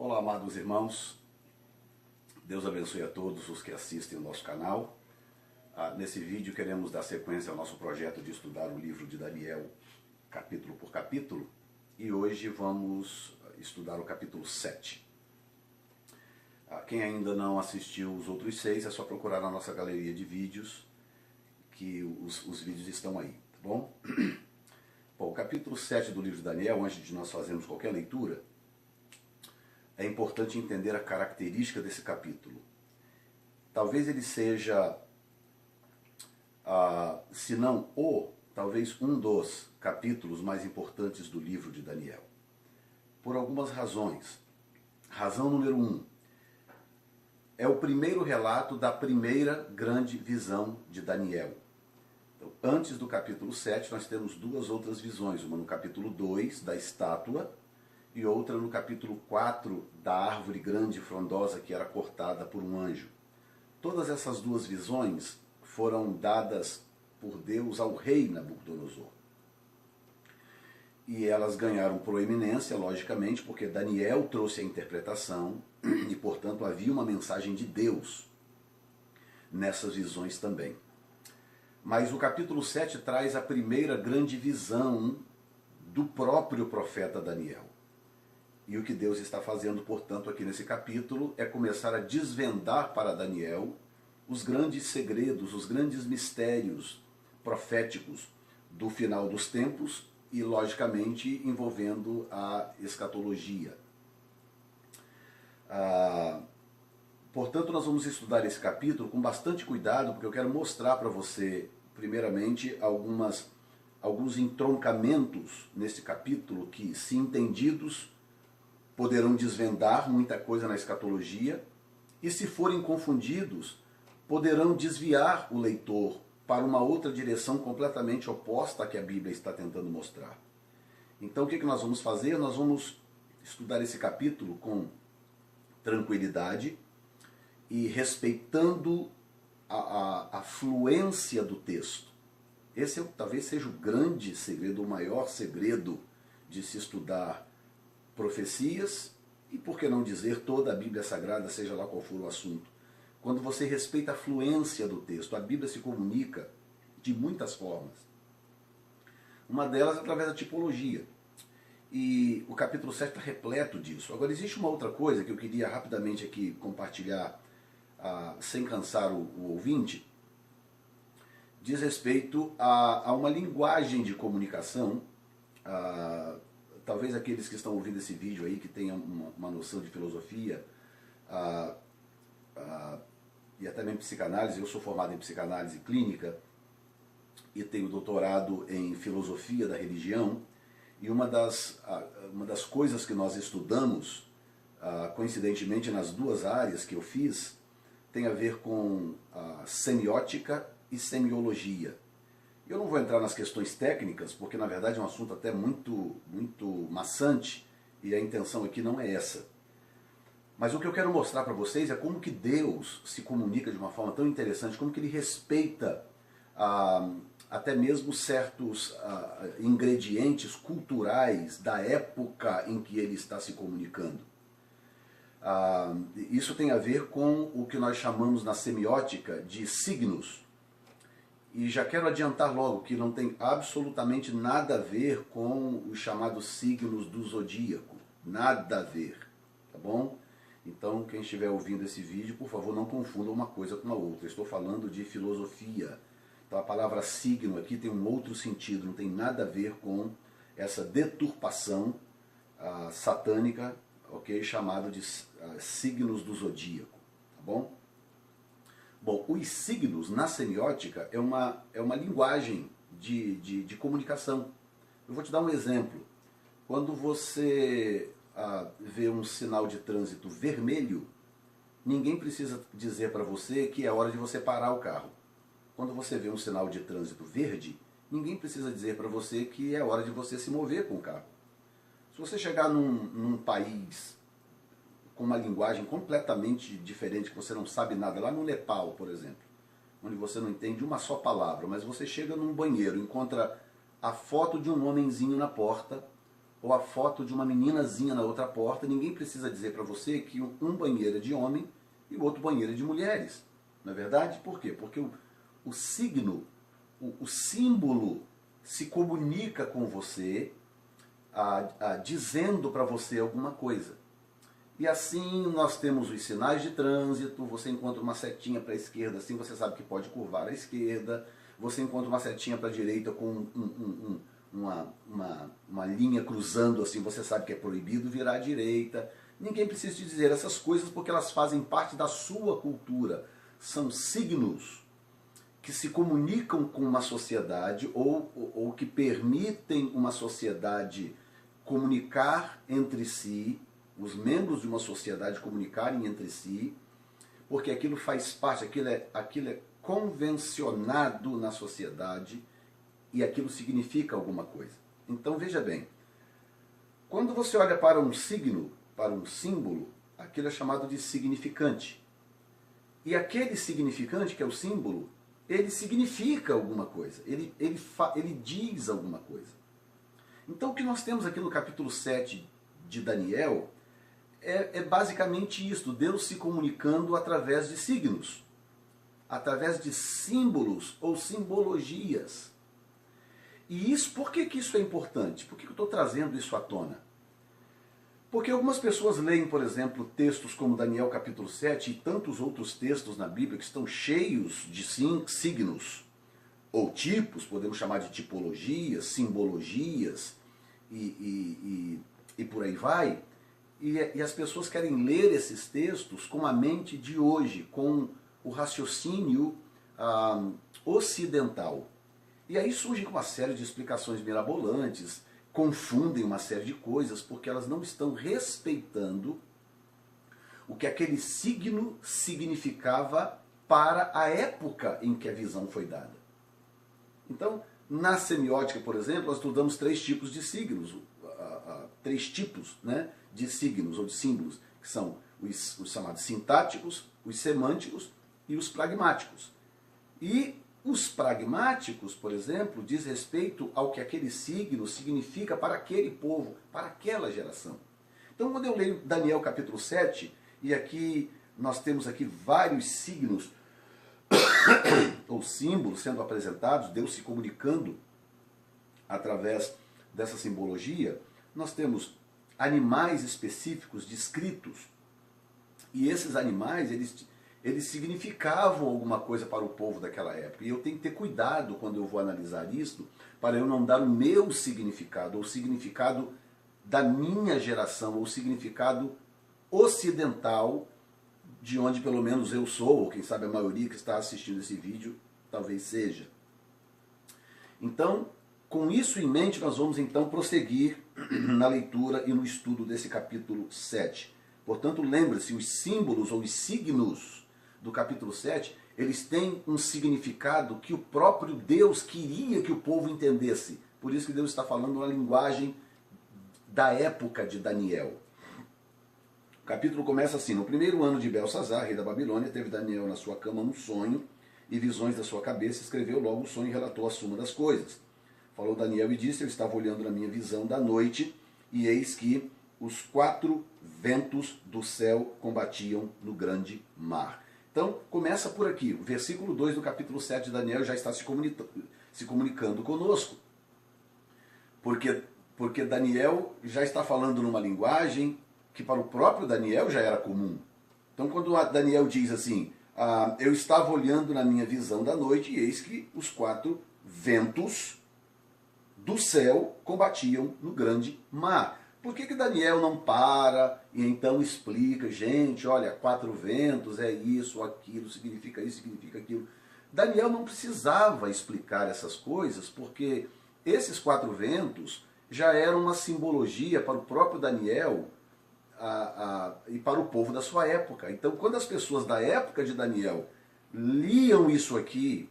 Olá, amados irmãos, Deus abençoe a todos os que assistem o nosso canal. Nesse vídeo queremos dar sequência ao nosso projeto de estudar o livro de Daniel, capítulo por capítulo, e hoje vamos estudar o capítulo 7. Quem ainda não assistiu os outros 6, é só procurar na nossa galeria de vídeos, que os vídeos estão aí, tá bom? Bom, o capítulo 7 do livro de Daniel, antes de nós fazermos qualquer leitura, é importante entender a característica desse capítulo. Talvez ele seja, se não talvez um dos capítulos mais importantes do livro de Daniel. Por algumas razões. Razão número 1. É o primeiro relato da primeira grande visão de Daniel. Então, antes do capítulo 7, nós temos duas outras visões. Uma no capítulo 2, da estátua, e outra no capítulo 4, da árvore grande e frondosa que era cortada por um anjo. Todas essas duas visões foram dadas por Deus ao rei Nabucodonosor. E elas ganharam proeminência, logicamente, porque Daniel trouxe a interpretação e, portanto, havia uma mensagem de Deus nessas visões também. Mas o capítulo 7 traz a primeira grande visão do próprio profeta Daniel. E o que Deus está fazendo, portanto, aqui nesse capítulo é começar a desvendar para Daniel os grandes segredos, os grandes mistérios proféticos do final dos tempos e, logicamente, envolvendo a escatologia. Portanto, nós vamos estudar esse capítulo com bastante cuidado, porque eu quero mostrar para você, primeiramente, alguns entroncamentos nesse capítulo que, se entendidos, poderão desvendar muita coisa na escatologia, e se forem confundidos, poderão desviar o leitor para uma outra direção completamente oposta à que a Bíblia está tentando mostrar. Então o que nós vamos fazer? Nós vamos estudar esse capítulo com tranquilidade e respeitando a fluência do texto. Esse talvez seja o grande segredo, o maior segredo de se estudar profecias, e por que não dizer toda a Bíblia Sagrada, seja lá qual for o assunto. Quando você respeita a fluência do texto, a Bíblia se comunica de muitas formas. Uma delas é através da tipologia. E o capítulo 7 está repleto disso. Agora, existe uma outra coisa que eu queria rapidamente aqui compartilhar, sem cansar o ouvinte, diz respeito a uma linguagem de comunicação. Talvez aqueles que estão ouvindo esse vídeo aí, que tenham uma noção de filosofia e até mesmo psicanálise. Eu sou formado em psicanálise clínica e tenho doutorado em filosofia da religião, e uma das coisas que nós estudamos, coincidentemente nas duas áreas que eu fiz, tem a ver com semiótica e semiologia. Eu não vou entrar nas questões técnicas, porque na verdade é um assunto até muito maçante, e a intenção aqui não é essa. Mas o que eu quero mostrar para vocês é como que Deus se comunica de uma forma tão interessante, como que Ele respeita até mesmo certos ingredientes culturais da época em que Ele está se comunicando. Isso tem a ver com o que nós chamamos na semiótica de signos. E já quero adiantar logo que não tem absolutamente nada a ver com os chamados signos do zodíaco. Nada a ver, tá bom? Então, quem estiver ouvindo esse vídeo, por favor, não confunda uma coisa com a outra. Eu estou falando de filosofia. Então, a palavra signo aqui tem um outro sentido, não tem nada a ver com essa deturpação satânica, ok? Chamado de signos do zodíaco, tá bom? Bom, os signos na semiótica é uma linguagem de comunicação. Eu vou te dar um exemplo. Quando você vê um sinal de trânsito vermelho, ninguém precisa dizer para você que é hora de você parar o carro. Quando você vê um sinal de trânsito verde, ninguém precisa dizer para você que é hora de você se mover com o carro. Se você chegar num país com uma linguagem completamente diferente, que você não sabe nada, lá no Nepal, por exemplo, onde você não entende uma só palavra, mas você chega num banheiro, encontra a foto de um homenzinho na porta, ou a foto de uma meninazinha na outra porta, ninguém precisa dizer para você que um banheiro é de homem e o outro banheiro é de mulheres. Não é verdade? Por quê? Porque o signo, o símbolo se comunica com você, dizendo para você alguma coisa. E assim nós temos os sinais de trânsito, você encontra uma setinha para a esquerda, assim você sabe que pode curvar à esquerda, você encontra uma setinha para a direita com uma linha cruzando, assim você sabe que é proibido virar à direita. Ninguém precisa te dizer essas coisas porque elas fazem parte da sua cultura. São signos que se comunicam com uma sociedade ou que permitem uma sociedade comunicar entre si, os membros de uma sociedade comunicarem entre si, porque aquilo faz parte, aquilo é convencionado na sociedade e aquilo significa alguma coisa. Então veja bem, quando você olha para um signo, para um símbolo, aquilo é chamado de significante. E aquele significante, que é o símbolo, ele significa alguma coisa, ele diz alguma coisa. Então o que nós temos aqui no capítulo 7 de Daniel é basicamente isto, Deus se comunicando através de signos, através de símbolos ou simbologias. E isso, por que isso é importante? Por que eu estou trazendo isso à tona? Porque algumas pessoas leem, por exemplo, textos como Daniel capítulo 7 e tantos outros textos na Bíblia que estão cheios de signos ou tipos, podemos chamar de tipologias, simbologias e por aí vai. E as pessoas querem ler esses textos com a mente de hoje, com o raciocínio ocidental. E aí surgem uma série de explicações mirabolantes, confundem uma série de coisas, porque elas não estão respeitando o que aquele signo significava para a época em que a visão foi dada. Então, na semiótica, por exemplo, nós estudamos 3 tipos de signos, 3 tipos, né, de signos ou de símbolos, que são os chamados sintáticos, os semânticos e os pragmáticos. E os pragmáticos, por exemplo, diz respeito ao que aquele signo significa para aquele povo, para aquela geração. Então, quando eu leio Daniel capítulo 7, e aqui nós temos aqui vários signos ou símbolos sendo apresentados, Deus se comunicando através dessa simbologia, nós temos animais específicos descritos, e esses animais, eles significavam alguma coisa para o povo daquela época. E eu tenho que ter cuidado quando eu vou analisar isso, para eu não dar o meu significado, ou o significado da minha geração, ou o significado ocidental, de onde pelo menos eu sou, ou quem sabe a maioria que está assistindo esse vídeo, talvez seja. Então, com isso em mente, nós vamos então prosseguir na leitura e no estudo desse capítulo 7. Portanto, lembre-se, os símbolos ou os signos do capítulo 7, eles têm um significado que o próprio Deus queria que o povo entendesse. Por isso que Deus está falando uma linguagem da época de Daniel. O capítulo começa assim: no primeiro ano de Belsazar, rei da Babilônia, teve Daniel na sua cama um sonho e visões da sua cabeça, escreveu logo o sonho e relatou a suma das coisas. Falou Daniel e disse: eu estava olhando na minha visão da noite, e eis que os 4 ventos do céu combatiam no grande mar. Então, começa por aqui. O versículo 2 do capítulo 7 de Daniel já está se comunicando conosco. Porque Daniel já está falando numa linguagem que para o próprio Daniel já era comum. Então, quando Daniel diz assim, eu estava olhando na minha visão da noite, e eis que os 4 ventos do céu combatiam no grande mar. Por que Daniel não para e então explica, gente, olha, 4 ventos, é isso, aquilo, significa isso, significa aquilo. Daniel não precisava explicar essas coisas, porque esses 4 ventos já eram uma simbologia para o próprio Daniel e para o povo da sua época. Então, quando as pessoas da época de Daniel liam isso aqui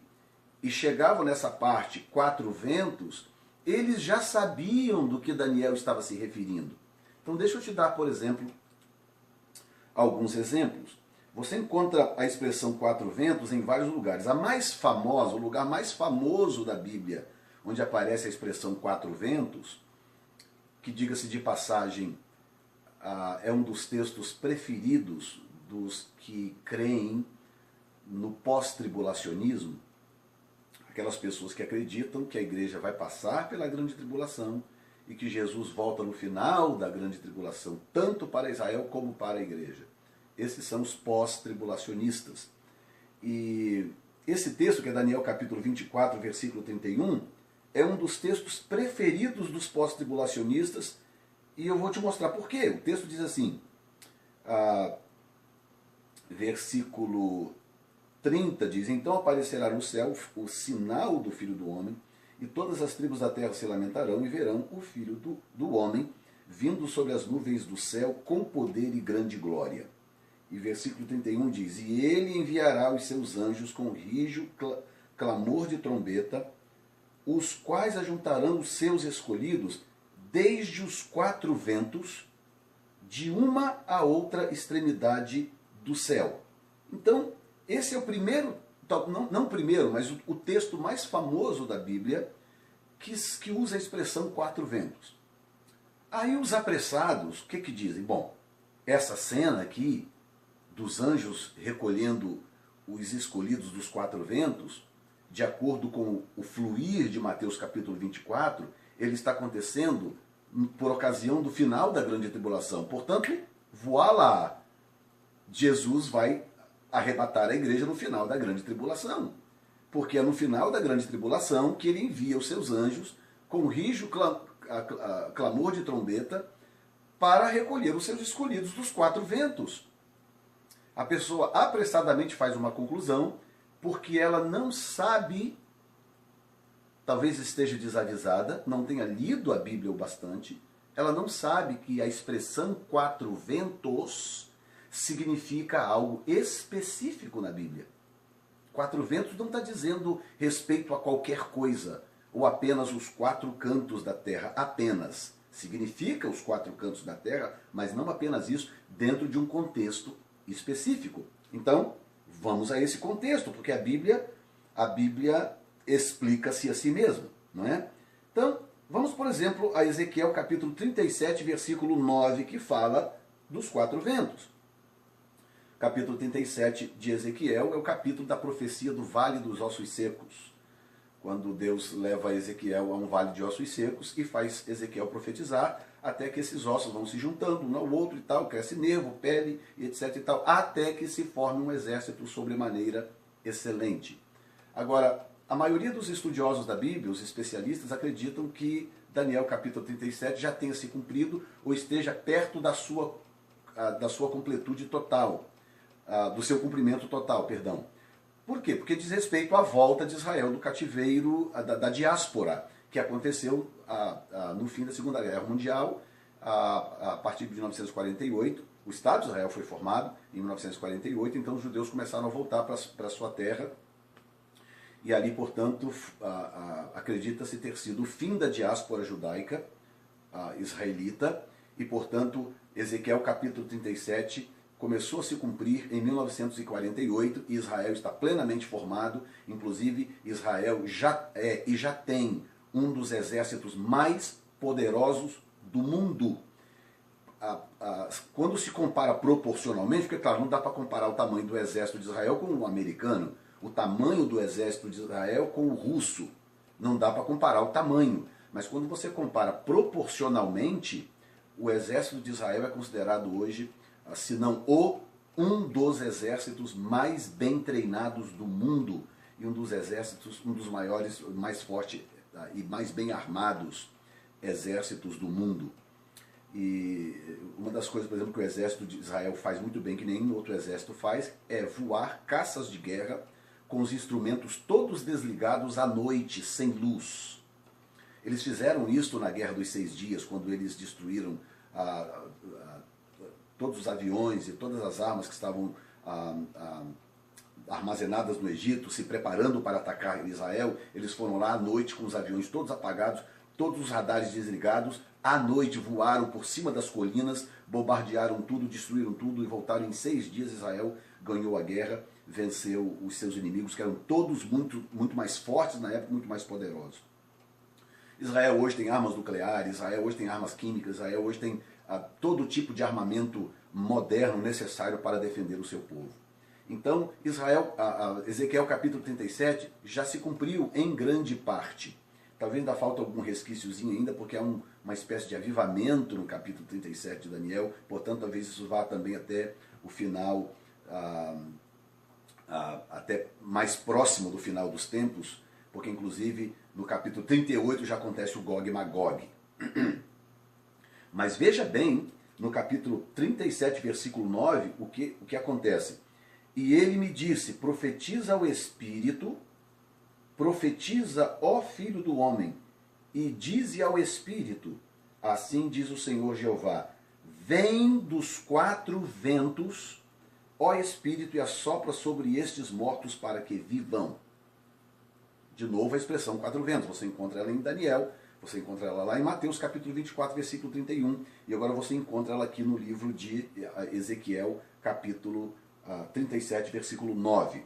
e chegavam nessa parte, 4 ventos, eles já sabiam do que Daniel estava se referindo. Então deixa eu te dar, por exemplo, alguns exemplos. Você encontra a expressão 4 ventos em vários lugares. A mais famosa, o lugar mais famoso da Bíblia, onde aparece a expressão 4 ventos, que, diga-se de passagem, é um dos textos preferidos dos que creem no pós-tribulacionismo, aquelas pessoas que acreditam que a igreja vai passar pela grande tribulação e que Jesus volta no final da grande tribulação, tanto para Israel como para a igreja. Esses são os pós-tribulacionistas. E esse texto, que é Daniel capítulo 24, versículo 31, é um dos textos preferidos dos pós-tribulacionistas, e eu vou te mostrar por quê. O texto diz assim, versículo 30 diz: então aparecerá no céu o sinal do Filho do Homem, e todas as tribos da terra se lamentarão e verão o Filho do Homem vindo sobre as nuvens do céu com poder e grande glória. E versículo 31 diz: e ele enviará os seus anjos com rijo, clamor de trombeta, os quais ajuntarão os seus escolhidos desde os quatro ventos, de uma a outra extremidade do céu. Então, esse é o primeiro, não o primeiro, mas o texto mais famoso da Bíblia que usa a expressão quatro ventos. Aí os apressados, o que dizem? Bom, essa cena aqui dos anjos recolhendo os escolhidos dos quatro ventos, de acordo com o fluir de Mateus capítulo 24, ele está acontecendo por ocasião do final da grande tribulação. Portanto, voilá, Jesus vai arrebatar a igreja no final da grande tribulação. Porque é no final da grande tribulação que ele envia os seus anjos com rijo clamor de trombeta para recolher os seus escolhidos dos quatro ventos. A pessoa apressadamente faz uma conclusão porque ela não sabe, talvez esteja desavisada, não tenha lido a Bíblia o bastante, ela não sabe que a expressão quatro ventos significa algo específico na Bíblia. Quatro ventos não está dizendo respeito a qualquer coisa, ou apenas os quatro cantos da terra, apenas. Significa os quatro cantos da terra, mas não apenas isso, dentro de um contexto específico. Então, vamos a esse contexto, porque a Bíblia explica-se a si mesma, não é? Então, vamos, por exemplo, a Ezequiel capítulo 37, versículo 9, que fala dos quatro ventos. Capítulo 37 de Ezequiel é o capítulo da profecia do Vale dos Ossos Secos, quando Deus leva Ezequiel a um vale de ossos secos e faz Ezequiel profetizar, até que esses ossos vão se juntando um ao outro e tal, cresce nervo, pele e etc e tal, até que se forme um exército sobremaneira excelente. Agora, a maioria dos estudiosos da Bíblia, os especialistas, acreditam que Daniel capítulo 37 já tenha se cumprido ou esteja perto da sua completude total, do seu cumprimento total, perdão. Por quê? Porque diz respeito à volta de Israel do cativeiro, da diáspora, que aconteceu no fim da Segunda Guerra Mundial, a partir de 1948. O Estado de Israel foi formado em 1948, então os judeus começaram a voltar para a sua terra, e ali, portanto, acredita-se ter sido o fim da diáspora judaica israelita, e, portanto, Ezequiel capítulo 37 começou a se cumprir em 1948 e Israel está plenamente formado. Inclusive, Israel já tem um dos exércitos mais poderosos do mundo. Quando se compara proporcionalmente, porque, claro, não dá para comparar o tamanho do exército de Israel com o americano, o tamanho do exército de Israel com o russo. Não dá para comparar o tamanho. Mas quando você compara proporcionalmente, o exército de Israel é considerado hoje, se não um dos exércitos mais bem treinados do mundo e um dos exércitos, um dos maiores, mais fortes e mais bem armados exércitos do mundo. E uma das coisas, por exemplo, que o exército de Israel faz muito bem, que nenhum outro exército faz, é voar caças de guerra com os instrumentos todos desligados à noite, sem luz. Eles fizeram isso na Guerra dos 6 Dias, quando eles destruíram todos os aviões e todas as armas que estavam armazenadas no Egito, se preparando para atacar Israel. Eles foram lá à noite com os aviões todos apagados, todos os radares desligados, à noite voaram por cima das colinas, bombardearam tudo, destruíram tudo e voltaram em 6 dias. Israel ganhou a guerra, venceu os seus inimigos, que eram todos muito mais fortes na época, muito mais poderosos. Israel hoje tem armas nucleares, Israel hoje tem armas químicas, Israel hoje tem todo tipo de armamento moderno necessário para defender o seu povo. Então, Ezequiel capítulo 37 já se cumpriu em grande parte. Talvez ainda falta algum resquíciozinho ainda, porque há uma espécie de avivamento no capítulo 37 de Daniel, portanto, talvez isso vá também até o final, até mais próximo do final dos tempos, porque inclusive no capítulo 38 já acontece o Gog e Magog. Mas veja bem, no capítulo 37, versículo 9, o que acontece? E ele me disse, profetiza ao Espírito, profetiza, ó Filho do Homem, e dize ao Espírito, assim diz o Senhor Jeová, vem dos 4 ventos, ó Espírito, e assopra sobre estes mortos para que vivam. De novo a expressão 4 ventos, você encontra ela em Daniel, você encontra ela lá em Mateus capítulo 24, versículo 31, e agora você encontra ela aqui no livro de Ezequiel, capítulo 37, versículo 9.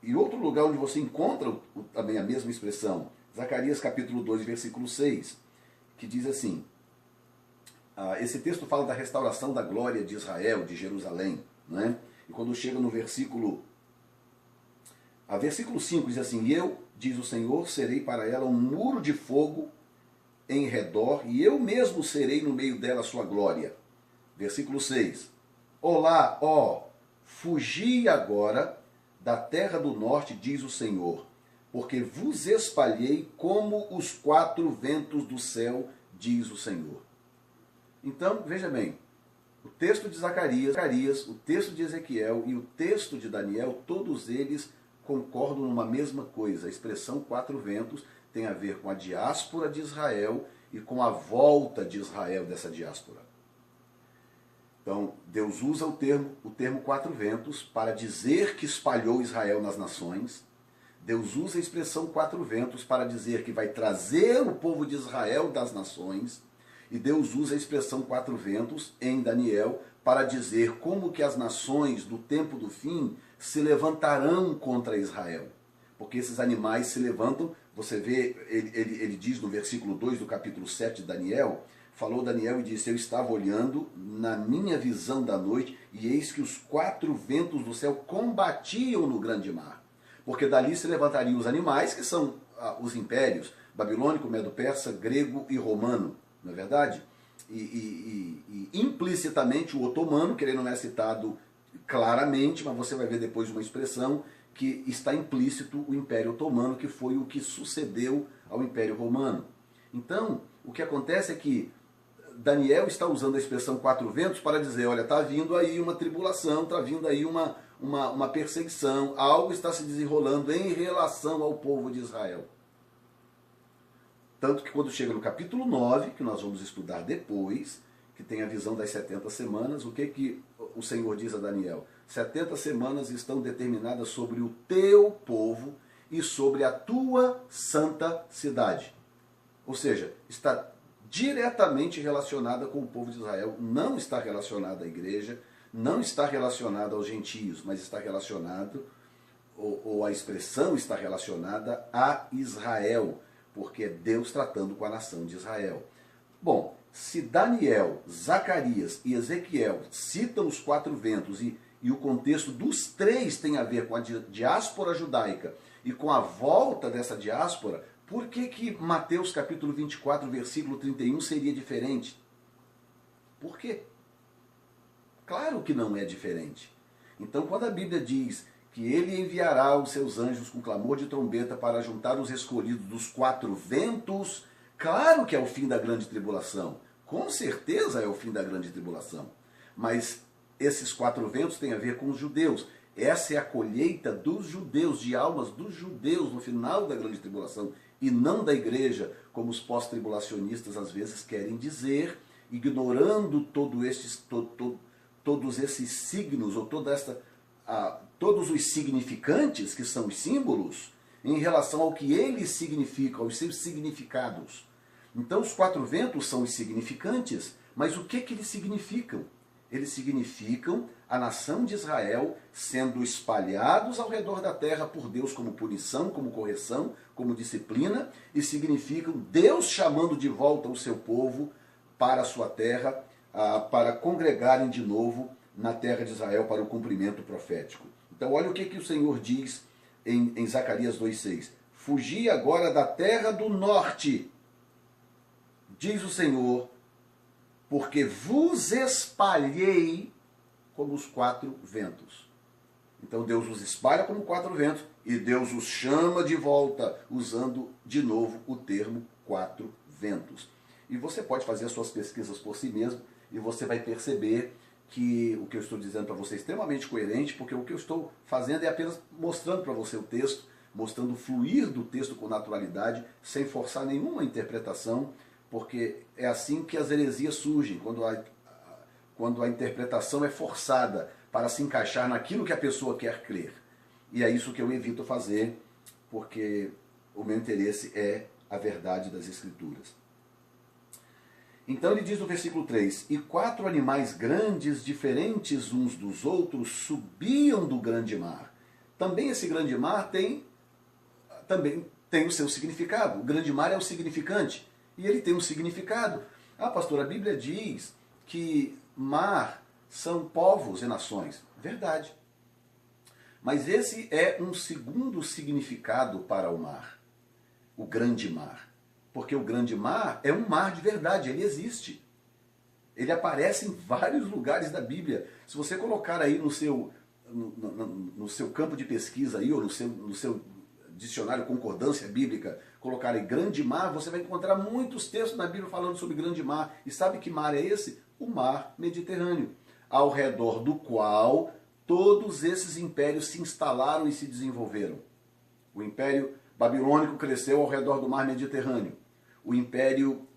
E outro lugar onde você encontra também a mesma expressão, Zacarias capítulo 2, versículo 6, que diz assim, esse texto fala da restauração da glória de Israel, de Jerusalém, né? E quando chega no versículo 5 diz assim, e eu, diz o Senhor, serei para ela um muro de fogo em redor, e eu mesmo serei no meio dela a sua glória. Versículo 6, olá, ó, fugi agora da terra do norte, diz o Senhor, porque vos espalhei como os 4 ventos do céu, diz o Senhor. Então, veja bem, o texto de Zacarias, o texto de Ezequiel e o texto de Daniel, todos eles concordam numa mesma coisa. A expressão 4 ventos tem a ver com a diáspora de Israel e com a volta de Israel dessa diáspora. Então, Deus usa o termo 4 ventos para dizer que espalhou Israel nas nações. Deus usa a expressão 4 ventos para dizer que vai trazer o povo de Israel das nações. E Deus usa a expressão 4 ventos em Daniel para dizer como que as nações do tempo do fim se levantarão contra Israel. Porque esses animais se levantam, você vê, ele diz no versículo 2 do capítulo 7 de Daniel, falou Daniel e disse, eu estava olhando na minha visão da noite, e eis que os 4 ventos do céu combatiam no grande mar. Porque dali se levantariam os animais, que são os impérios, babilônico, medo-persa, grego e romano, não é verdade? E implicitamente o otomano, que ele não é citado claramente, mas você vai ver depois uma expressão que está implícito o Império Otomano, que foi o que sucedeu ao Império Romano. Então, o que acontece é que Daniel está usando a expressão 4 ventos para dizer, olha, está vindo aí uma tribulação, está vindo aí uma perseguição, algo está se desenrolando em relação ao povo de Israel. Tanto que quando chega no capítulo 9, que nós vamos estudar depois, que tem a visão das 70 semanas, o que o Senhor diz a Daniel? 70 semanas estão determinadas sobre o teu povo e sobre a tua santa cidade. Ou seja, está diretamente relacionada com o povo de Israel, não está relacionada à igreja, não está relacionada aos gentios, mas está relacionado, ou a expressão está relacionada a Israel, porque é Deus tratando com a nação de Israel. Bom, se Daniel, Zacarias e Ezequiel citam os 4 ventos e o contexto dos 3 tem a ver com a diáspora judaica e com a volta dessa diáspora, por que Mateus capítulo 24, versículo 31 seria diferente? Por quê? Claro que não é diferente. Então, quando a Bíblia diz que ele enviará os seus anjos com clamor de trombeta para juntar os escolhidos dos 4 ventos, claro que é o fim da grande tribulação. Com certeza é o fim da grande tribulação. Mas esses 4 ventos têm a ver com os judeus. Essa é a colheita dos judeus, de almas dos judeus no final da grande tribulação, e não da igreja, como os pós-tribulacionistas às vezes querem dizer, ignorando todos esses signos, ou todos os significantes, que são os símbolos, em relação ao que eles significam, aos seus significados. Então os 4 ventos são os significantes, mas o que eles significam? eles significam a nação de Israel sendo espalhados ao redor da terra por Deus como punição, como correção, como disciplina, e significam Deus chamando de volta o seu povo para a sua terra, para congregarem de novo na terra de Israel para o cumprimento profético. Então olha o que o Senhor diz em Zacarias 2,6. Fugi agora da terra do norte, diz o Senhor, porque vos espalhei como os quatro ventos. Então Deus os espalha como quatro ventos e Deus os chama de volta, usando de novo o termo quatro ventos. E você pode fazer as suas pesquisas por si mesmo e você vai perceber que o que eu estou dizendo para você é extremamente coerente, porque o que eu estou fazendo é apenas mostrando para você o texto, mostrando o fluir do texto com naturalidade, sem forçar nenhuma interpretação, porque é assim que as heresias surgem, quando a interpretação é forçada para se encaixar naquilo que a pessoa quer crer. E é isso que eu evito fazer, porque o meu interesse é a verdade das Escrituras. Então ele diz no versículo 3, e quatro animais grandes, diferentes uns dos outros, subiam do grande mar. Também esse grande mar também tem o seu significado. O grande mar é o significante. E ele tem um significado. Ah, pastor, a Bíblia diz que mar são povos e nações. Verdade. Mas esse é um segundo significado para o mar. O grande mar. Porque o grande mar é um mar de verdade, ele existe. Ele aparece em vários lugares da Bíblia. Se você colocar aí no seu campo de pesquisa, aí, ou no seu dicionário concordância bíblica, colocar aí grande mar, você vai encontrar muitos textos na Bíblia falando sobre grande mar. E sabe que mar é esse? O mar Mediterrâneo, ao redor do qual todos esses impérios se instalaram e se desenvolveram. O Império Babilônico cresceu ao redor do mar Mediterrâneo. O Império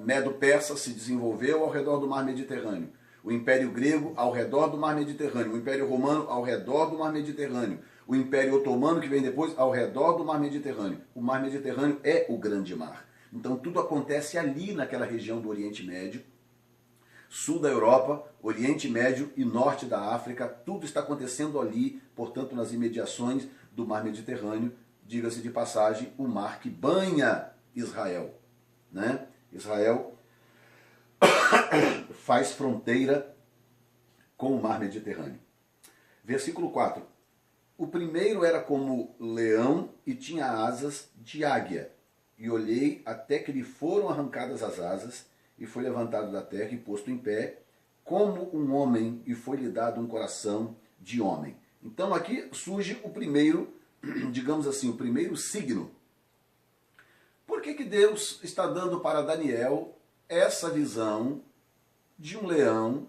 Medo-Persa se desenvolveu ao redor do mar Mediterrâneo. O Império Grego ao redor do mar Mediterrâneo. O Império Romano ao redor do mar Mediterrâneo. O Império Otomano, que vem depois, ao redor do mar Mediterrâneo. O mar Mediterrâneo é o grande mar. Então tudo acontece ali naquela região do Oriente Médio, sul da Europa, Oriente Médio e norte da África. Tudo está acontecendo ali, portanto, nas imediações do mar Mediterrâneo. Diga-se de passagem, o mar que banha Israel. Né? Israel faz fronteira com o mar Mediterrâneo. Versículo 4. O primeiro era como leão e tinha asas de águia. E olhei até que lhe foram arrancadas as asas, e foi levantado da terra e posto em pé, como um homem, e foi-lhe dado um coração de homem. Então aqui surge o primeiro, digamos assim, o primeiro signo. Por que Deus está dando para Daniel essa visão de um leão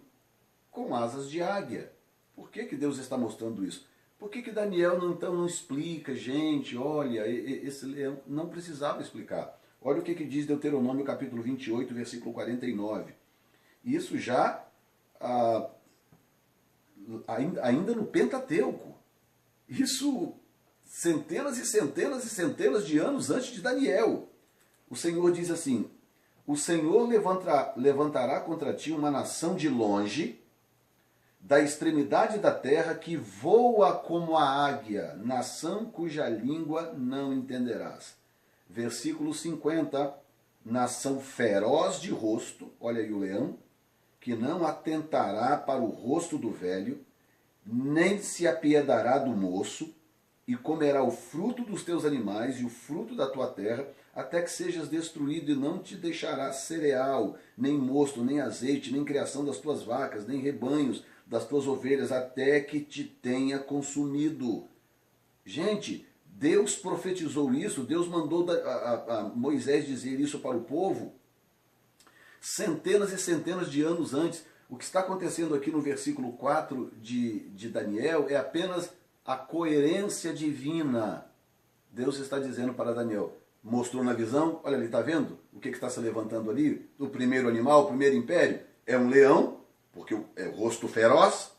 com asas de águia? Por que Deus está mostrando isso? Por que Daniel não explica, gente, olha, esse leão não precisava explicar. Olha o que diz Deuteronômio capítulo 28, versículo 49. Isso já ainda no Pentateuco. Isso centenas e centenas e centenas de anos antes de Daniel. O Senhor diz assim, o Senhor levantará contra ti uma nação de longe, da extremidade da terra, que voa como a águia, nação cuja língua não entenderás. Versículo 50, nação feroz de rosto, olha aí o leão, que não atentará para o rosto do velho, nem se apiedará do moço, e comerá o fruto dos teus animais e o fruto da tua terra, até que sejas destruído, e não te deixará cereal, nem mosto, nem azeite, nem criação das tuas vacas, nem rebanhos das tuas ovelhas, até que te tenha consumido. Gente, Deus profetizou isso, Deus mandou a Moisés dizer isso para o povo centenas e centenas de anos antes. O que está acontecendo aqui no versículo 4 de Daniel é apenas a coerência divina. Deus está dizendo para Daniel, mostrou na visão, olha ali, está vendo o que está se levantando ali? O primeiro animal, o primeiro império, é um leão, porque é o rosto feroz,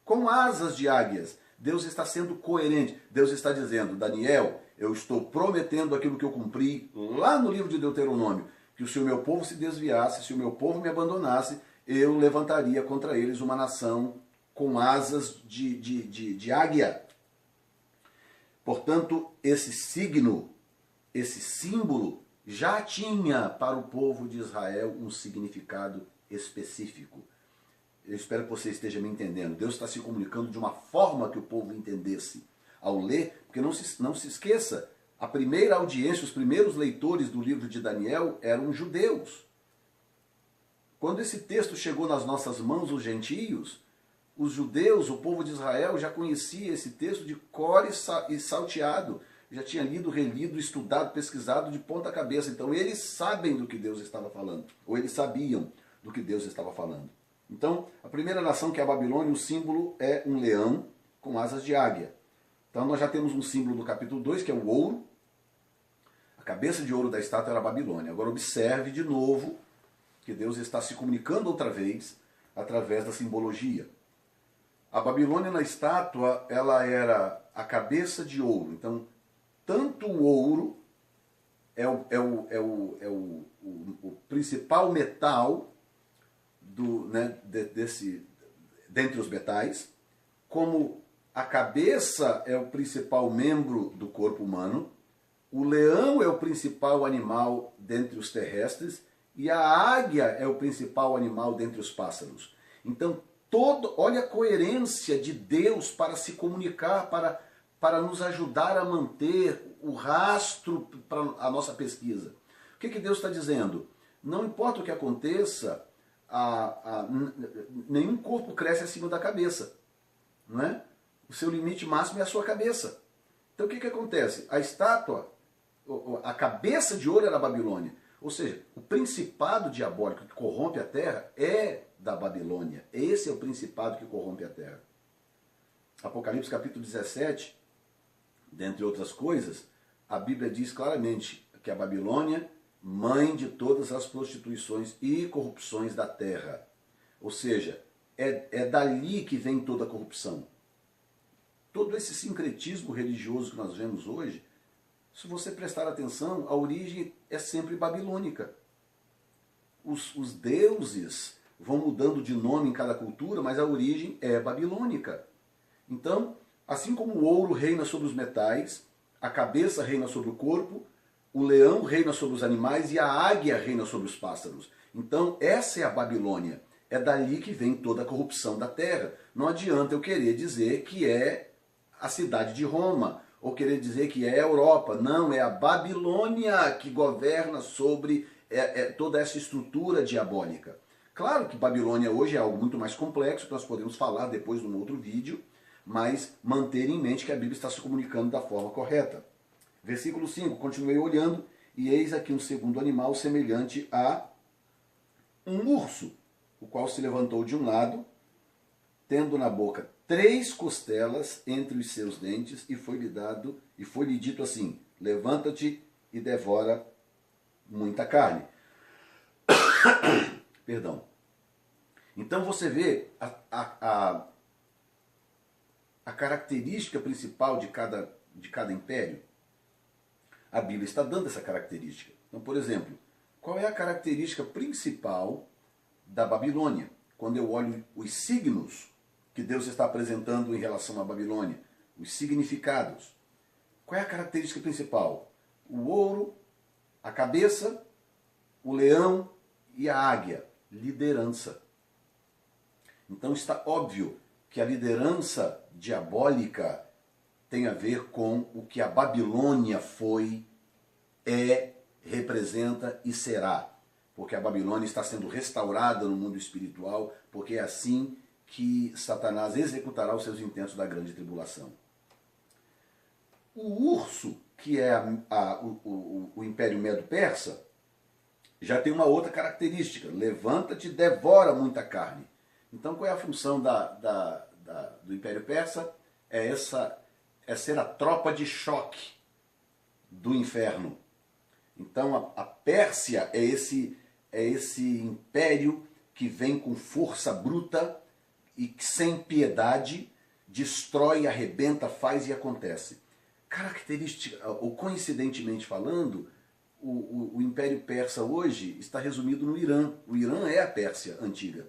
com asas de águias. Deus está sendo coerente. Deus está dizendo, Daniel, eu estou prometendo aquilo que eu cumpri lá no livro de Deuteronômio, que se o meu povo se desviasse, se o meu povo me abandonasse, eu levantaria contra eles uma nação com asas de águia. Portanto, esse signo, esse símbolo, já tinha para o povo de Israel um significado específico. Eu espero que você esteja me entendendo. Deus está se comunicando de uma forma que o povo entendesse ao ler, porque não se esqueça, a primeira audiência, os primeiros leitores do livro de Daniel eram judeus. Quando esse texto chegou nas nossas mãos, os gentios, os judeus, o povo de Israel, já conhecia esse texto de cor e salteado. Já tinha lido, relido, estudado, pesquisado de ponta cabeça. Então eles sabem do que Deus estava falando, ou eles sabiam do que Deus estava falando. Então, a primeira nação, que é a Babilônia, o símbolo é um leão com asas de águia. Então nós já temos um símbolo do capítulo 2, que é o ouro. A cabeça de ouro da estátua era a Babilônia. Agora observe de novo que Deus está se comunicando outra vez através da simbologia. A Babilônia na estátua, ela era a cabeça de ouro. Então, tanto o ouro é o principal metal dentre os metais, como a cabeça é o principal membro do corpo humano, o leão é o principal animal dentre os terrestres e a águia é o principal animal dentre os pássaros. Então, olha a coerência de Deus para se comunicar, para nos ajudar a manter o rastro para a nossa pesquisa. O que Deus está dizendo? Não importa o que aconteça, nenhum corpo cresce acima da cabeça. Não é? O seu limite máximo é a sua cabeça. Então o que acontece? A estátua, a cabeça de ouro era a Babilônia. Ou seja, o principado diabólico que corrompe a terra é da Babilônia. Esse é o principado que corrompe a terra. Apocalipse capítulo 17, dentre outras coisas, a Bíblia diz claramente que a Babilônia, mãe de todas as prostituições e corrupções da terra. Ou seja, é dali que vem toda a corrupção. Todo esse sincretismo religioso que nós vemos hoje, se você prestar atenção, a origem é sempre babilônica. Os deuses vão mudando de nome em cada cultura, mas a origem é babilônica. Então, assim como o ouro reina sobre os metais, a cabeça reina sobre o corpo, o leão reina sobre os animais e a águia reina sobre os pássaros. Então, essa é a Babilônia. É dali que vem toda a corrupção da terra. Não adianta eu querer dizer que é a cidade de Roma, ou querer dizer que é a Europa. Não, é a Babilônia que governa sobre toda essa estrutura diabólica. Claro que Babilônia hoje é algo muito mais complexo, que nós podemos falar depois num outro vídeo, mas manter em mente que a Bíblia está se comunicando da forma correta. Versículo 5, continuei olhando, e eis aqui um segundo animal semelhante a um urso, o qual se levantou de um lado, tendo na boca 3 costelas entre os seus dentes, e foi-lhe dito assim: levanta-te e devora muita carne. Perdão. Então você vê a característica principal de cada império. A Bíblia está dando essa característica. Então, por exemplo, qual é a característica principal da Babilônia? Quando eu olho os signos que Deus está apresentando em relação à Babilônia, os significados. Qual é a característica principal? O ouro, a cabeça, o leão e a águia. Liderança. Então está óbvio que a liderança diabólica tem a ver com o que a Babilônia foi, representa e será. Porque a Babilônia está sendo restaurada no mundo espiritual, porque é assim que Satanás executará os seus intentos da grande tribulação. O urso, que é o Império Medo-Persa, já tem uma outra característica: levanta-te e devora muita carne. Então qual é a função do Império Persa? É ser a tropa de choque do inferno. Então a Pérsia é esse império que vem com força bruta e que, sem piedade, destrói, arrebenta, faz e acontece. Característica, ou coincidentemente falando, o Império Persa hoje está resumido no Irã. O Irã é a Pérsia antiga.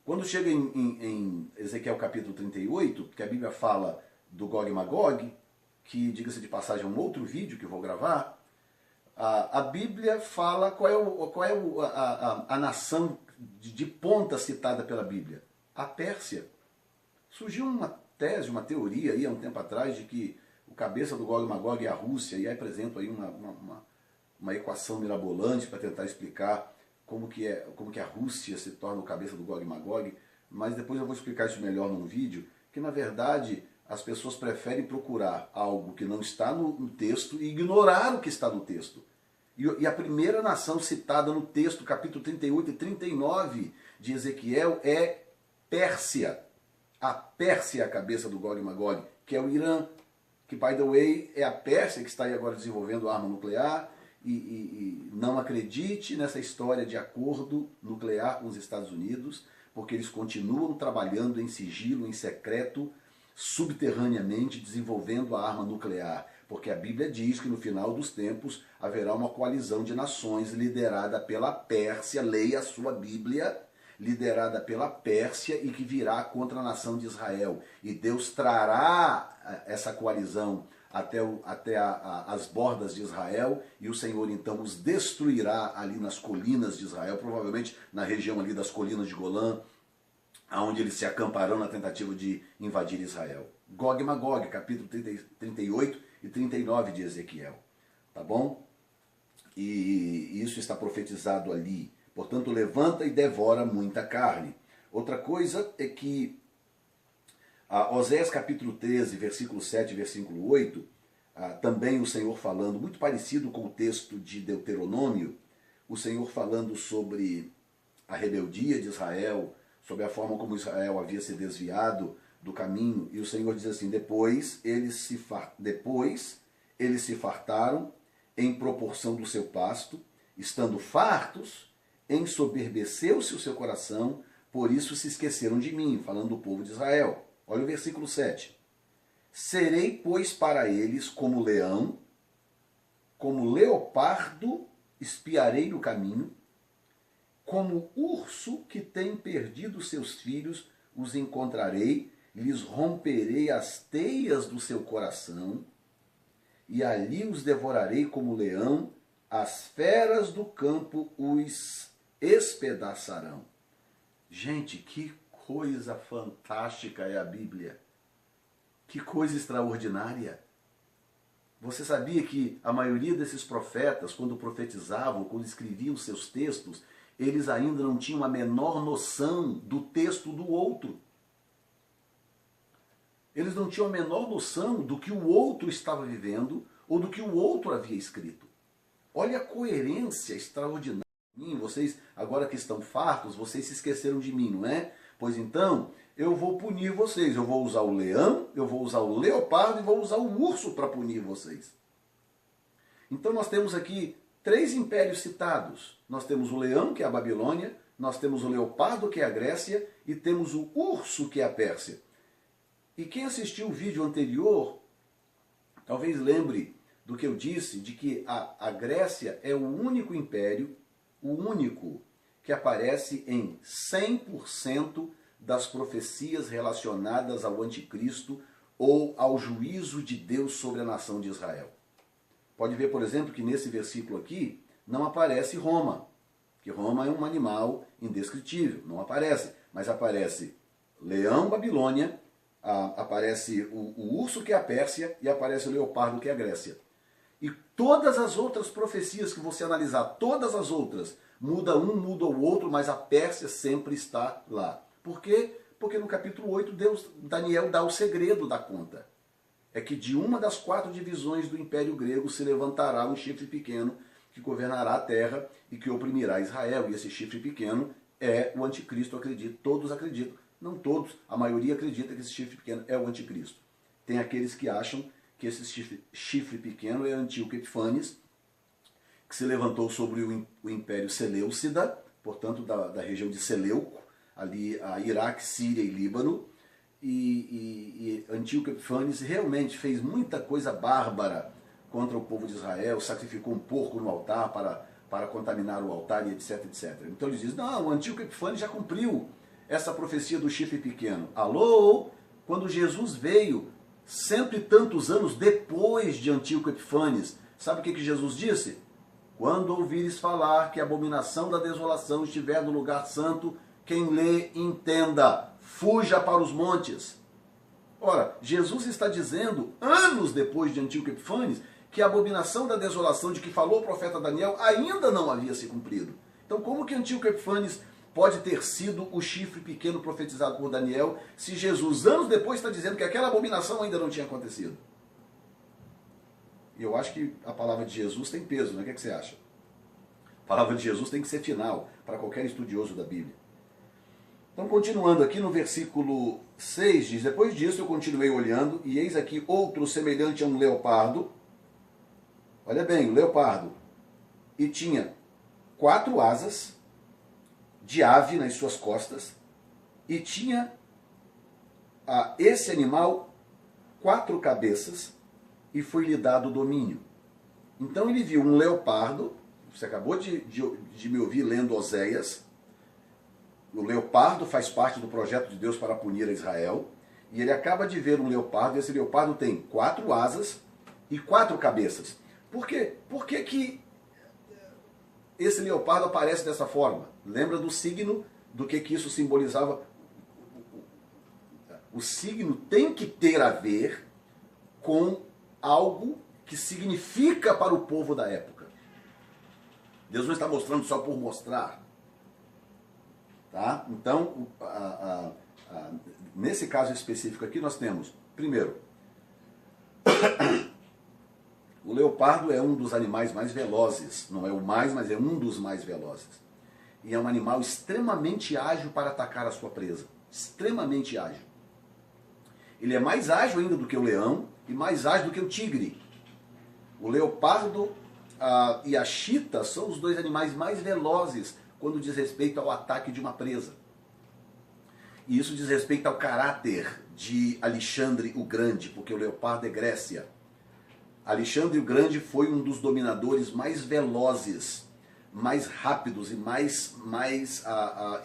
Quando chega em Ezequiel capítulo 38, que a Bíblia fala do Gog e Magog, que, diga-se de passagem, é um outro vídeo que eu vou gravar, a Bíblia fala qual é a nação de ponta citada pela Bíblia. A Pérsia. Surgiu uma tese, uma teoria aí há um tempo atrás de que o cabeça do Gog e Magog é a Rússia, e aí apresento aí uma equação mirabolante para tentar explicar como que a Rússia se torna o cabeça do Gog e Magog, mas depois eu vou explicar isso melhor num vídeo, que na verdade as pessoas preferem procurar algo que não está no texto e ignorar o que está no texto. E a primeira nação citada no texto, capítulo 38 e 39 de Ezequiel, é Pérsia. A Pérsia é a cabeça do Gog e Magog, que é o Irã, que, by the way, é a Pérsia que está aí agora desenvolvendo arma nuclear, e não acredite nessa história de acordo nuclear com os Estados Unidos, porque eles continuam trabalhando em sigilo, em secreto, subterraneamente, desenvolvendo a arma nuclear. Porque a Bíblia diz que no final dos tempos haverá uma coalizão de nações liderada pela Pérsia, leia a sua Bíblia, liderada pela Pérsia e que virá contra a nação de Israel. E Deus trará essa coalizão até as bordas de Israel, e o Senhor então os destruirá ali nas colinas de Israel, provavelmente na região ali das colinas de Golã, onde eles se acamparão na tentativa de invadir Israel. Gog e Magog, capítulo 38 e 39 de Ezequiel. Tá bom? E isso está profetizado ali. Portanto, levanta e devora muita carne. Outra coisa é que Oséias capítulo 13, versículo 7 e versículo 8, também o Senhor falando, muito parecido com o texto de Deuteronômio, o Senhor falando sobre a rebeldia de Israel, sobre a forma como Israel havia se desviado do caminho, e o Senhor diz assim, depois eles se fartaram em proporção do seu pasto, estando fartos, ensoberbeceu-se o seu coração, por isso se esqueceram de mim, falando do povo de Israel. Olha o versículo 7. Serei, pois, para eles como leão, como leopardo espiarei o caminho, como urso que tem perdido seus filhos, os encontrarei, lhes romperei as teias do seu coração, e ali os devorarei como leão, as feras do campo os espedaçarão. Gente, que coisa fantástica é a Bíblia. Que coisa extraordinária. Você sabia que a maioria desses profetas, quando profetizavam, quando escreviam seus textos, eles ainda não tinham a menor noção do texto do outro. Eles não tinham a menor noção do que o outro estava vivendo ou do que o outro havia escrito. Olha a coerência extraordinária. Vocês, agora que estão fartos, vocês se esqueceram de mim, não é? Pois então, eu vou punir vocês. Eu vou usar o leão, eu vou usar o leopardo e vou usar o urso para punir vocês. Então nós temos aqui 3 impérios citados. Nós temos o leão, que é a Babilônia, nós temos o leopardo, que é a Grécia, e temos o urso, que é a Pérsia. E quem assistiu o vídeo anterior, talvez lembre do que eu disse, de que a Grécia é o único império, o único que aparece em 100% das profecias relacionadas ao anticristo ou ao juízo de Deus sobre a nação de Israel. Pode ver, por exemplo, que nesse versículo aqui não aparece Roma, que Roma é um animal indescritível, não aparece, mas aparece leão, Babilônia, aparece o urso, que é a Pérsia, e aparece o leopardo, que é a Grécia. E todas as outras profecias que você analisar, todas as outras, muda um, muda o outro, mas a Pérsia sempre está lá. Por quê? Porque no capítulo 8, Daniel dá o segredo da conta. É que de uma das 4 divisões do Império Grego se levantará um chifre pequeno que governará a terra e que oprimirá Israel. E esse chifre pequeno é o anticristo, acredito. Todos acreditam. Não todos, a maioria acredita que esse chifre pequeno é o anticristo. Tem aqueles que acham que esse chifre pequeno é Antíoco Epifanes, que se levantou sobre o Império Seleucida, portanto da região de Seleuco, ali a Iraque, Síria e Líbano, e Antíoco Epifanes realmente fez muita coisa bárbara contra o povo de Israel, sacrificou um porco no altar para contaminar o altar e etc, etc. Então eles dizem, não, o Antíoco Epifânes já cumpriu essa profecia do chifre pequeno. Alô? Quando Jesus veio, 100 e tantos anos depois de Antíoco Epifânes, sabe o que Jesus disse? Quando ouvires falar que a abominação da desolação estiver no lugar santo, quem lê, entenda, fuja para os montes. Ora, Jesus está dizendo, anos depois de Antíoco Epifânes, que a abominação da desolação de que falou o profeta Daniel ainda não havia se cumprido. Então, como que Antíoco Epifânes pode ter sido o chifre pequeno profetizado por Daniel, se Jesus, anos depois, está dizendo que aquela abominação ainda não tinha acontecido? E eu acho que a palavra de Jesus tem peso, né? O que é que você acha? A palavra de Jesus tem que ser final para qualquer estudioso da Bíblia. Então, continuando aqui no versículo 6, diz, depois disso eu continuei olhando, e eis aqui outro semelhante a um leopardo. Olha bem, o leopardo. E tinha 4 asas de ave nas suas costas, e tinha esse animal 4 cabeças, e foi-lhe dado domínio. Então ele viu um leopardo, você acabou de me ouvir lendo Oséias, o leopardo faz parte do projeto de Deus para punir a Israel, e ele acaba de ver um leopardo, e esse leopardo tem 4 asas e 4 cabeças. Por quê? Por que que esse leopardo aparece dessa forma? Lembra do signo, do que isso simbolizava? O signo tem que ter a ver com algo que significa para o povo da época. Deus não está mostrando só por mostrar. Tá? Então, nesse caso específico aqui, nós temos, primeiro, o leopardo é um dos animais mais velozes. Não é o mais, mas é um dos mais velozes. E é um animal extremamente ágil para atacar a sua presa. Extremamente ágil. Ele é mais ágil ainda do que o leão e mais ágil do que o tigre. O leopardo e a chita são os 2 animais mais velozes quando diz respeito ao ataque de uma presa. E isso diz respeito ao caráter de Alexandre o Grande, porque o leopardo é Grécia. Alexandre o Grande foi um dos dominadores mais velozes, mais rápidos e mais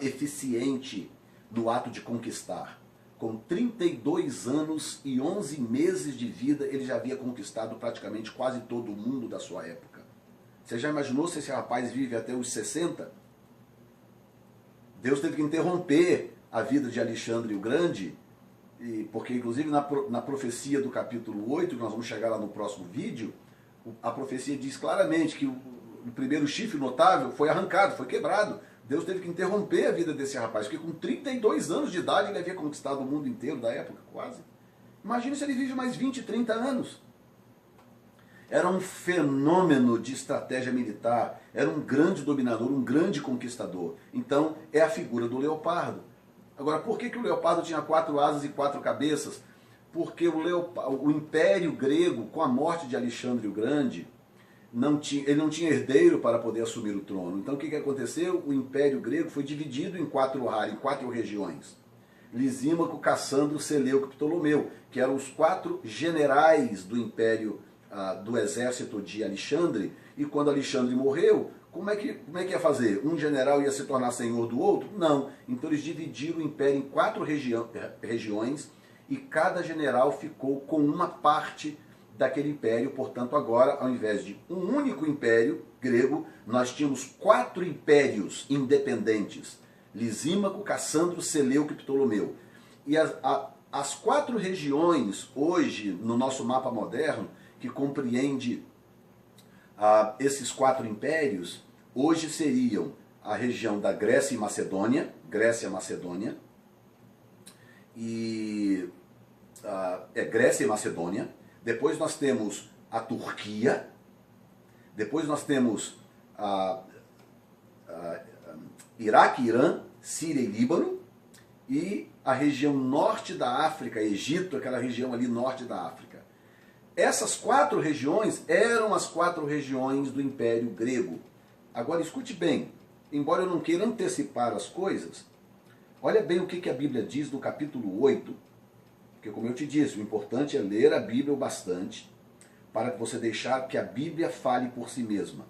eficiente no ato de conquistar. Com 32 anos e 11 meses de vida, ele já havia conquistado praticamente quase todo o mundo da sua época. Você já imaginou se esse rapaz vive até os 60? Deus teve que interromper a vida de Alexandre o Grande, porque inclusive na profecia do capítulo 8, nós vamos chegar lá no próximo vídeo, a profecia diz claramente que o primeiro chifre notável foi arrancado, foi quebrado. Deus teve que interromper a vida desse rapaz, porque com 32 anos de idade ele havia conquistado o mundo inteiro da época, quase. Imagina se ele vive mais 20, 30 anos. Era um fenômeno de estratégia militar, era um grande dominador, um grande conquistador. Então, é a figura do leopardo. Agora, por que o leopardo tinha 4 asas e 4 cabeças? Porque o Império Grego, com a morte de Alexandre o Grande, ele não tinha herdeiro para poder assumir o trono. Então, o que aconteceu? O Império Grego foi dividido em 4 regiões. Lisímaco, Cassandro, Seleuco e Ptolomeu, que eram os 4 generais do Império do exército de Alexandre, e quando Alexandre morreu, como é que ia fazer? Um general ia se tornar senhor do outro? Não. Então eles dividiram o império em 4 regiões, e cada general ficou com uma parte daquele império. Portanto, agora, ao invés de um único império grego, nós tínhamos 4 impérios independentes: Lisímaco, Cassandro, Seleuco e Ptolomeu. E as 4 regiões, hoje, no nosso mapa moderno, que compreende esses 4 impérios, hoje seriam a região da Grécia e Macedônia, Grécia e Macedônia. Depois nós temos a Turquia, depois nós temos Iraque, Irã, Síria e Líbano, e a região norte da África, Egito, aquela região ali norte da África. Essas 4 regiões eram as 4 regiões do Império Grego. Agora escute bem, embora eu não queira antecipar as coisas, olha bem o que a Bíblia diz no capítulo 8, porque como eu te disse, o importante é ler a Bíblia o bastante para você deixar que a Bíblia fale por si mesma.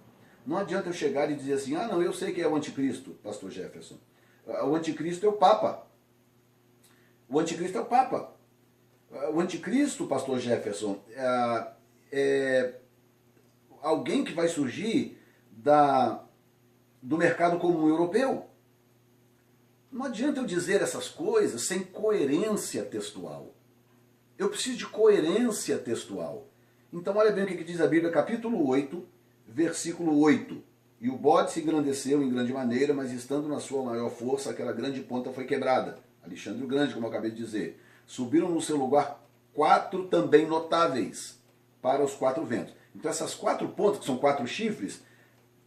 Não adianta eu chegar e dizer assim, ah não, eu sei que é o anticristo, pastor Jefferson. O anticristo é o Papa. O anticristo é o Papa. O anticristo, pastor Jefferson, é alguém que vai surgir do mercado comum europeu. Não adianta eu dizer essas coisas sem coerência textual. Eu preciso de coerência textual. Então olha bem o que diz a Bíblia, capítulo 8, versículo 8. E o bode se engrandeceu em grande maneira, mas estando na sua maior força, aquela grande ponta foi quebrada. Alexandre o Grande, como eu acabei de dizer. Subiram no seu lugar 4 também notáveis para os 4 ventos. Então essas 4 pontas, que são 4 chifres,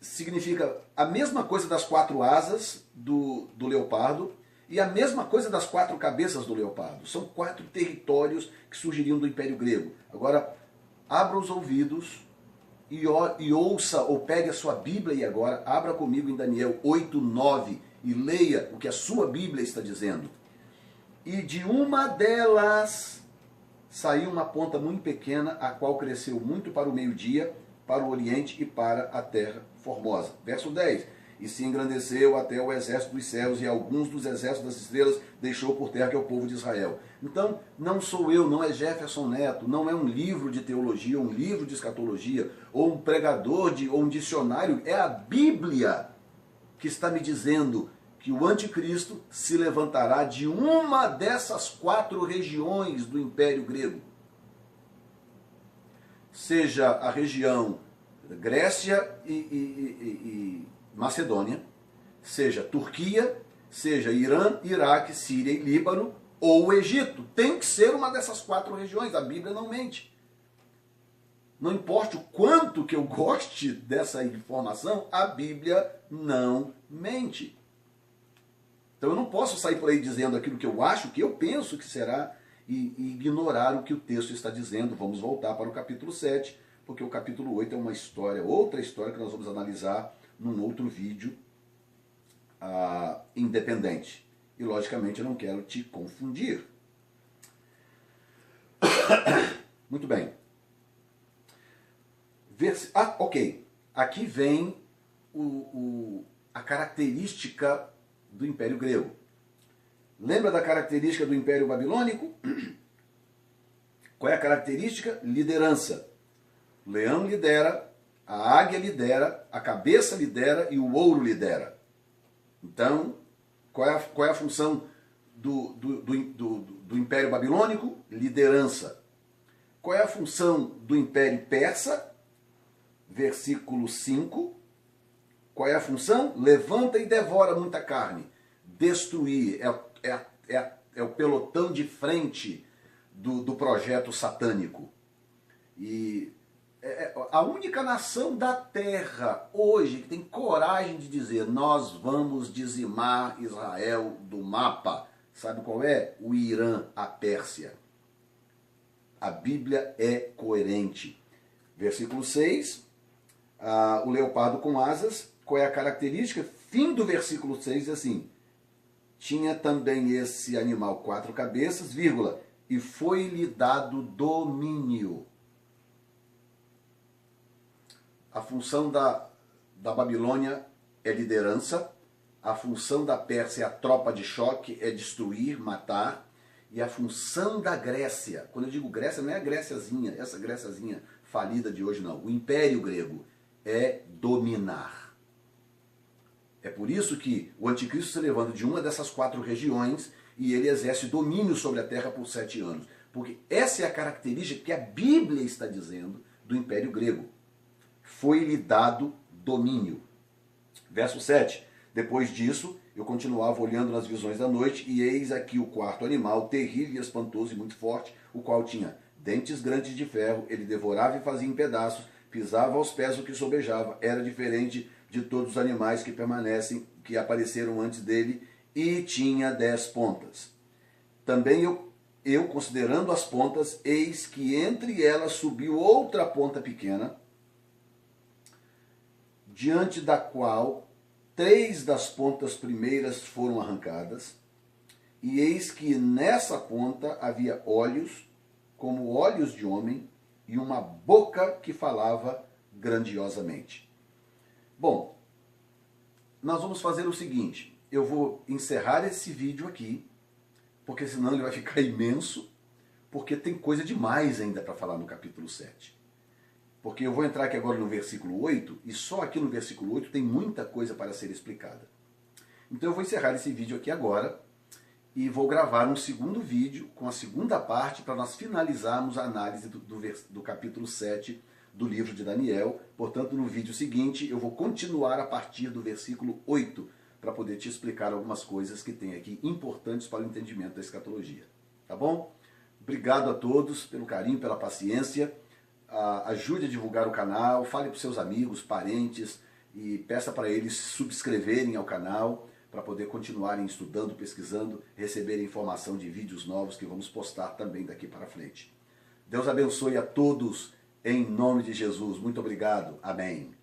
significa a mesma coisa das 4 asas do leopardo e a mesma coisa das 4 cabeças do leopardo. São 4 territórios que surgiriam do Império Grego. Agora, abra os ouvidos e ouça, ou pegue a sua Bíblia e agora abra comigo em Daniel 8:9 e leia o que a sua Bíblia está dizendo. E de uma delas saiu uma ponta muito pequena, a qual cresceu muito para o meio-dia, para o oriente e para a terra formosa. Verso 10. E se engrandeceu até o exército dos céus, e alguns dos exércitos das estrelas deixou por terra, que é o povo de Israel. Então, não sou eu, não é Jefferson Neto, não é um livro de teologia, um livro de escatologia, ou um pregador, ou um dicionário, é a Bíblia que está me dizendo que o anticristo se levantará de uma dessas 4 regiões do Império Grego. Seja a região Grécia e Macedônia, seja Turquia, seja Irã, Iraque, Síria e Líbano, ou o Egito. Tem que ser uma dessas 4 regiões, a Bíblia não mente. Não importa o quanto que eu goste dessa informação, a Bíblia não mente. Então eu não posso sair por aí dizendo aquilo que eu acho, que eu penso que será, e ignorar o que o texto está dizendo. Vamos voltar para o capítulo 7, porque o capítulo 8 é uma história, outra história que nós vamos analisar num outro vídeo independente. E logicamente eu não quero te confundir. Muito bem. Ok. Aqui vem a característica do Império Grego. Lembra da característica do Império Babilônico? Qual é a característica? Liderança. O leão lidera, a águia lidera, a cabeça lidera e o ouro lidera. Então, qual é a função do Império Babilônico? Liderança. Qual é a função do Império Persa? Versículo 5. Qual é a função? Levanta e devora muita carne. Destruir. É o pelotão de frente do projeto satânico. E a única nação da terra hoje que tem coragem de dizer: nós vamos dizimar Israel do mapa. Sabe qual é? O Irã, a Pérsia. A Bíblia é coerente. Versículo 6. O leopardo com asas. Qual é a característica? Fim do versículo 6 assim: tinha também esse animal 4 cabeças, vírgula, e foi-lhe dado domínio. A função da Babilônia é liderança, a função da Pérsia é a tropa de choque, é destruir, matar, e a função da Grécia, quando eu digo Grécia, não é a Gréciazinha, essa Gréciazinha falida de hoje não, o Império Grego, é dominar. É por isso que o anticristo se levanta de uma dessas 4 regiões e ele exerce domínio sobre a terra por 7 anos. Porque essa é a característica que a Bíblia está dizendo do Império Grego. Foi-lhe dado domínio. Verso 7. Depois disso, eu continuava olhando nas visões da noite, e eis aqui o 4º animal, terrível e espantoso e muito forte, o qual tinha dentes grandes de ferro, ele devorava e fazia em pedaços, pisava aos pés o que sobejava, era diferente de todos os animais que apareceram antes dele, e tinha 10 pontas. Também eu, considerando as pontas, eis que entre elas subiu outra ponta pequena, diante da qual 3 das pontas primeiras foram arrancadas, e eis que nessa ponta havia olhos, como olhos de homem, e uma boca que falava grandiosamente. Bom, nós vamos fazer o seguinte, eu vou encerrar esse vídeo aqui, porque senão ele vai ficar imenso, porque tem coisa demais ainda para falar no capítulo 7. Porque eu vou entrar aqui agora no versículo 8, e só aqui no versículo 8 tem muita coisa para ser explicada. Então eu vou encerrar esse vídeo aqui agora, e vou gravar um segundo vídeo com a segunda parte para nós finalizarmos a análise do capítulo 7 do livro de Daniel. Portanto, no vídeo seguinte eu vou continuar a partir do versículo 8 para poder te explicar algumas coisas que tem aqui importantes para o entendimento da escatologia. Tá bom? Obrigado a todos pelo carinho, pela paciência. Ajude a divulgar o canal, fale para os seus amigos, parentes e peça para eles se subscreverem ao canal, para poder continuarem estudando, pesquisando, receberem informação de vídeos novos que vamos postar também daqui para frente. Deus abençoe a todos, em nome de Jesus. Muito obrigado. Amém.